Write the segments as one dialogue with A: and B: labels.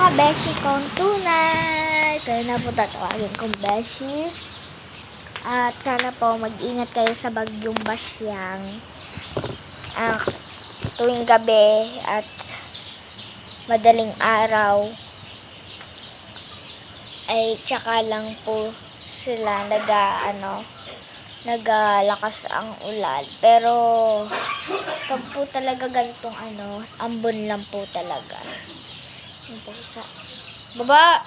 A: mga beshi kong tunay. Kaya na po tatawagin kong beshi. At sana po mag-ingat kayo sa bagyong Basyang. Tuwing gabi at madaling araw ay tsaka lang po sila nagalakas ang ulan. Pero pag po talaga ganitong ambon lang po talaga. Yun po sa baba.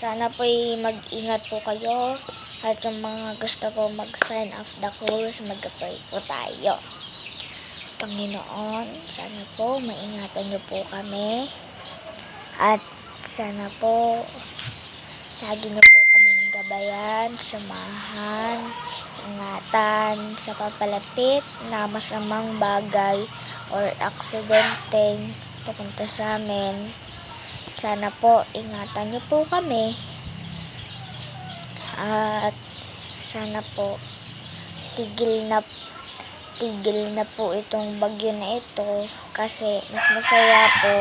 A: Sana po mag-ingat po kayo. At yung mga gusto po mag-sign off the course, mag-pray po tayo. Panginoon, sana po maingatan niyo po kami. At sana po lagi niyo po kaming gabayan, samahan, ingatan sa papalapit na masamang bagay or aksidenteng pupunta sa amin. Sana po ingatan niyo po kami. At sana po tigil na po itong bagyo na ito, kasi mas masaya po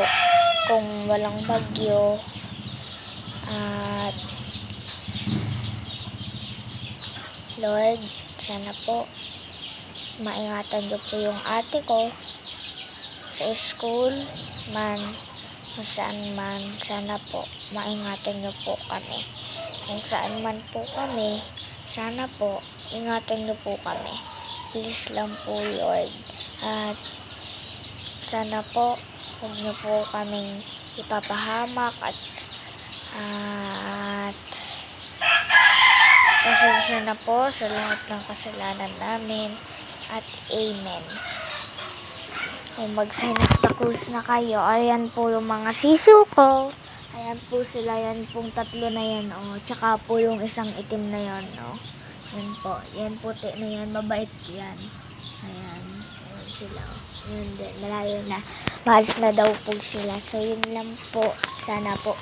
A: kung walang bagyo. At Lord, sana po maingatan niyo po yung ate ko sa school man, kung saan man. Sana po maingatan niyo po kami kung saan man po kami. Sana po ingatan niyo po kami, please lang po Lord. At sana po huwag niyo po kaming ipapahamak at pasensya na po sa lahat ng kasalanan namin. At amen. Kung mag-sign up the course na kayo, ayan po yung mga sisu ko. Ayan po sila, yan pong tatlo na yan, tsaka po yung isang itim na yan, yan po, yan puti na yan, mabait yan. Ayan sila, yun din, malayo na, maalis na daw po sila. So yun lang po, sana po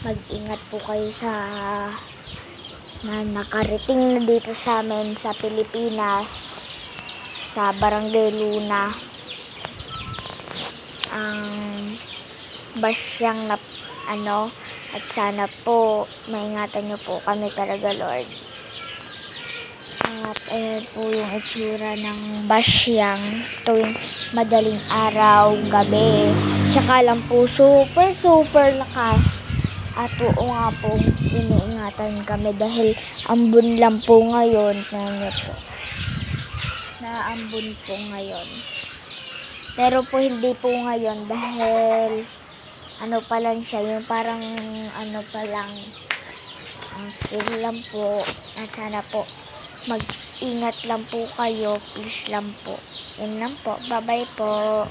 A: mag-ingat po kayo sa na nakarating na dito sa amin sa Pilipinas, sa Barangay Luna, ang Basyang na at sana po maingatan niyo po kami talaga Lord. At ayan po yung itsura ng Basyang tuwing madaling araw, gabi, tsaka lang po super lakas. At oo nga po, iniingatan kami dahil ambon lang po ngayon. Naambon po ngayon. Pero po hindi po ngayon dahil pa lang siya, yung parang pa lang. Sige lang po. At sana po mag-ingat lang po kayo, please lang po. Yun lang po. Bye bye po.